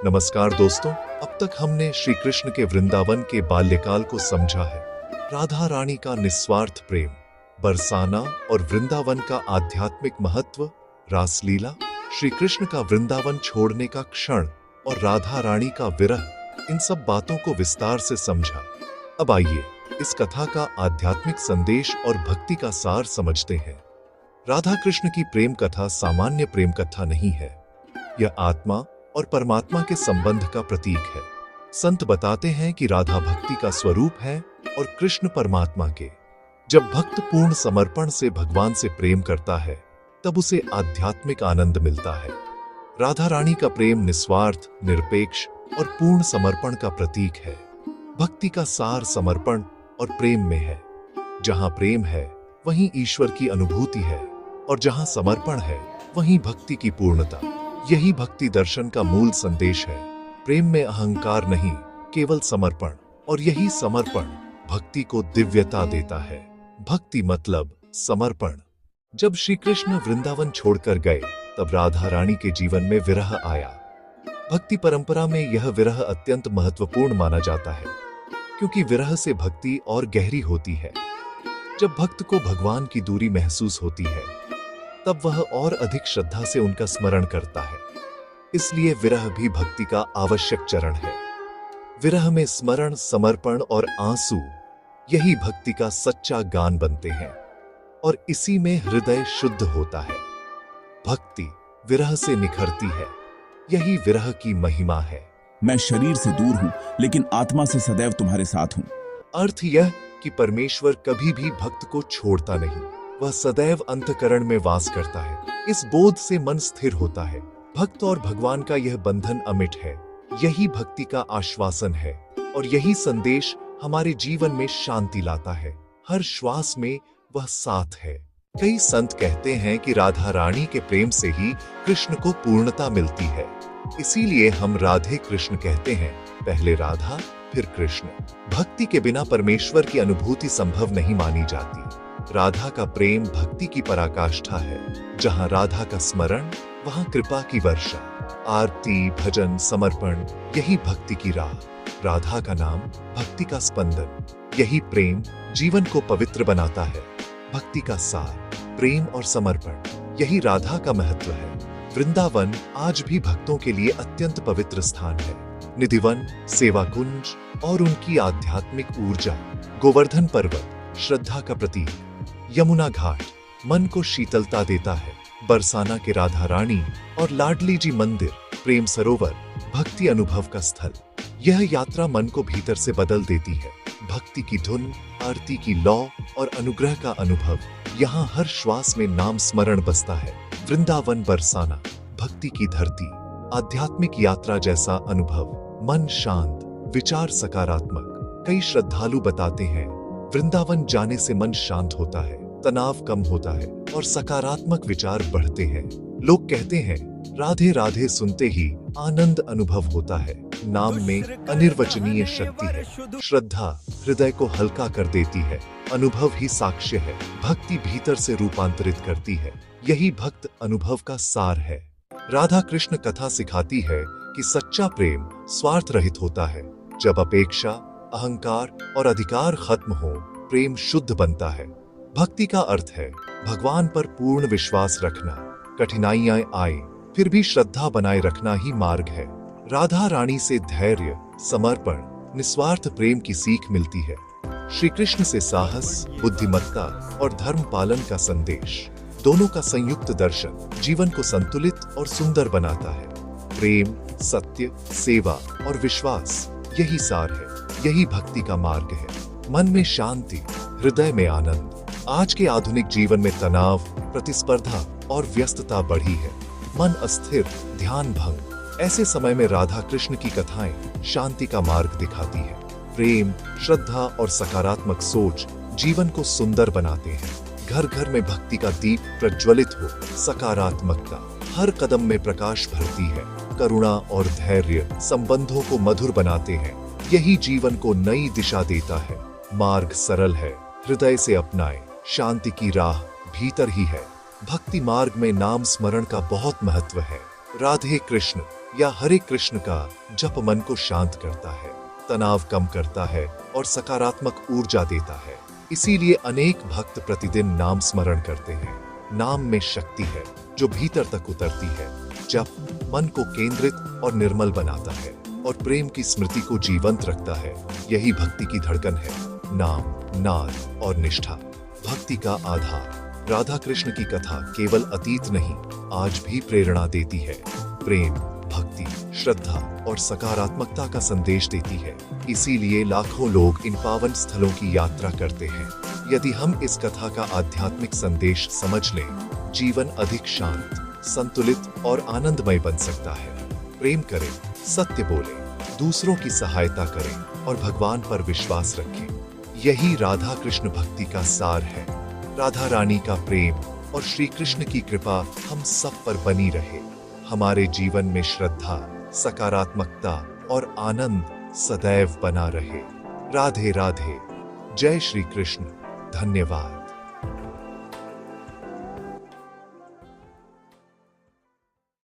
नमस्कार दोस्तों, अब तक हमने श्री कृष्ण के वृंदावन के बाल्यकाल को समझा है। राधा रानी का निस्वार्थ प्रेम, बरसाना और वृंदावन का आध्यात्मिक महत्व, रासलीला, श्री कृष्ण का वृंदावन छोड़ने का क्षण और राधा रानी का विरह, इन सब बातों को विस्तार से समझा। अब आइए इस कथा का आध्यात्मिक संदेश और भक्ति का सार समझते हैं। राधा कृष्ण की प्रेम कथा सामान्य प्रेम कथा नहीं है। यह आत्मा और परमात्मा के संबंध का प्रतीक है। संत बताते हैं कि राधा भक्ति का स्वरूप है और कृष्ण परमात्मा के। जब भक्त पूर्ण समर्पण से भगवान से प्रेम करता है, तब उसे आध्यात्मिक आनंद मिलता है। राधा रानी का प्रेम निस्वार्थ, निरपेक्ष और पूर्ण समर्पण का प्रतीक है। भक्ति का सार समर्पण और प्रेम में है। जहां प्रेम है, वहीं ईश्वर की अनुभूति है, और जहां समर्पण है, वहीं भक्ति की पूर्णता। यही भक्ति दर्शन का मूल संदेश है। प्रेम में अहंकार नहीं, केवल समर्पण, और यही समर्पण भक्ति को दिव्यता देता है। भक्ति मतलब समर्पण। जब श्री कृष्ण वृंदावन छोड़कर गए, तब राधा रानी के जीवन में विरह आया। भक्ति परंपरा में यह विरह अत्यंत महत्वपूर्ण माना जाता है, क्योंकि विरह से भक्ति और गहरी होती है। जब भक्त को भगवान की दूरी महसूस होती है, तब वह और अधिक श्रद्धा से उनका स्मरण करता है। इसलिए विरह भी भक्ति का आवश्यक चरण है। विरह में स्मरण, समर्पण और आंसू, यही भक्ति का सच्चा गान बनते हैं, और इसी में हृदय शुद्ध होता है। भक्ति विरह से निखरती है। यही विरह की महिमा है। मैं शरीर से दूर हूं, लेकिन आत्मा से सदैव तुम्हारे साथ हूं। अर्थ यह कि परमेश्वर कभी भी भक्त को छोड़ता नहीं। वह सदैव अंतःकरण में वास करता है। इस बोध से मन स्थिर होता है। भक्त और भगवान का यह बंधन अमिट है। यही भक्ति का आश्वासन है, और यही संदेश हमारे जीवन में शांति लाता है। हर श्वास में वह साथ है। कई संत कहते हैं कि राधा रानी के प्रेम से ही कृष्ण को पूर्णता मिलती है। इसीलिए हम राधे कृष्ण कहते हैं, पहले राधा फिर कृष्ण। भक्ति के बिना परमेश्वर की अनुभूति संभव नहीं मानी जाती। राधा का प्रेम भक्ति की पराकाष्ठा है। जहां राधा का स्मरण, वहां कृपा की वर्षा। आरती, भजन, समर्पण, यही भक्ति की राह। राधा का नाम भक्ति का स्पंदन। यही प्रेम जीवन को पवित्र बनाता है। भक्ति का सार, प्रेम और समर्पण, यही राधा का महत्व है। वृंदावन आज भी भक्तों के लिए अत्यंत पवित्र स्थान है। निधिवन, सेवा कुंज और उनकी आध्यात्मिक ऊर्जा। गोवर्धन पर्वत श्रद्धा का प्रतीक। यमुना घाट मन को शीतलता देता है। बरसाना के राधा रानी और लाडली जी मंदिर, प्रेम सरोवर, भक्ति अनुभव का स्थल। यह यात्रा मन को भीतर से बदल देती है। भक्ति की धुन, आरती की लौ और अनुग्रह का अनुभव। यहाँ हर श्वास में नाम स्मरण बसता है। वृंदावन बरसाना, भक्ति की धरती, आध्यात्मिक यात्रा जैसा अनुभव। मन शांत, विचार सकारात्मक। कई श्रद्धालु बताते हैं, वृंदावन जाने से मन शांत होता है, तनाव कम होता है और सकारात्मक विचार बढ़ते हैं। लोग कहते हैं, राधे राधे सुनते ही आनंद अनुभव होता है। नाम में अनिर्वचनीय शक्ति है। श्रद्धा हृदय को हल्का कर देती है। अनुभव ही साक्ष्य है। भक्ति भीतर से रूपांतरित करती है। यही भक्त अनुभव का सार है। राधा कृष्ण कथा सिखाती है कि सच्चा प्रेम स्वार्थ रहित होता है। जब अपेक्षा, अहंकार और अधिकार खत्म हो, प्रेम शुद्ध बनता है। भक्ति का अर्थ है भगवान पर पूर्ण विश्वास रखना। कठिनाइयां आए, फिर भी श्रद्धा बनाए रखना ही मार्ग है। राधा रानी से धैर्य, समर्पण, निस्वार्थ प्रेम की सीख मिलती है। श्री कृष्ण से साहस, बुद्धिमत्ता और धर्म पालन का संदेश। दोनों का संयुक्त दर्शन जीवन को संतुलित और सुंदर बनाता है। प्रेम, सत्य, सेवा और विश्वास, यही सार है। यही भक्ति का मार्ग है। मन में शांति, हृदय में आनंद। आज के आधुनिक जीवन में तनाव, प्रतिस्पर्धा और व्यस्तता बढ़ी है। मन अस्थिर, ध्यान भंग। ऐसे समय में राधा कृष्ण की कथाएं शांति का मार्ग दिखाती है। प्रेम, श्रद्धा और सकारात्मक सोच जीवन को सुंदर बनाते हैं। घर घर में भक्ति का दीप प्रज्वलित हो। सकारात्मकता हर कदम में प्रकाश भरती है। करुणा और धैर्य संबंधों को मधुर बनाते हैं। यही जीवन को नई दिशा देता है। मार्ग सरल है, हृदय से अपनाएं। शांति की राह भीतर ही है। भक्ति मार्ग में नाम स्मरण का बहुत महत्व है। राधे कृष्ण। या हरे कृष्ण का जप मन को शांत करता है, तनाव कम करता है और सकारात्मक ऊर्जा देता है। इसीलिए अनेक भक्त प्रतिदिन नाम स्मरण करते हैं। नाम में शक्ति है जो भीतर तक उतरती है। जप मन को केंद्रित और निर्मल बनाता है और प्रेम की स्मृति को जीवंत रखता है। यही भक्ति की धड़कन है। नाम, नाद और निष्ठा भक्ति का आधार। राधा कृष्ण की कथा केवल अतीत नहीं, आज भी प्रेरणा देती है। प्रेम, भक्ति, श्रद्धा और सकारात्मकता का संदेश देती है। इसीलिए लाखों लोग इन पावन स्थलों की यात्रा करते हैं। यदि हम इस कथा का आध्यात्मिक संदेश समझ लें, जीवन अधिक शांत, संतुलित और आनंदमय बन सकता है। प्रेम करें, सत्य बोलें, दूसरों की सहायता करें और भगवान पर विश्वास रखें। यही राधा कृष्ण भक्ति का सार है। राधा रानी का प्रेम और श्री कृष्ण की कृपा हम सब पर बनी रहे। हमारे जीवन में श्रद्धा, सकारात्मकता और आनंद सदैव बना रहे। राधे राधे। जय श्री कृष्ण। धन्यवाद।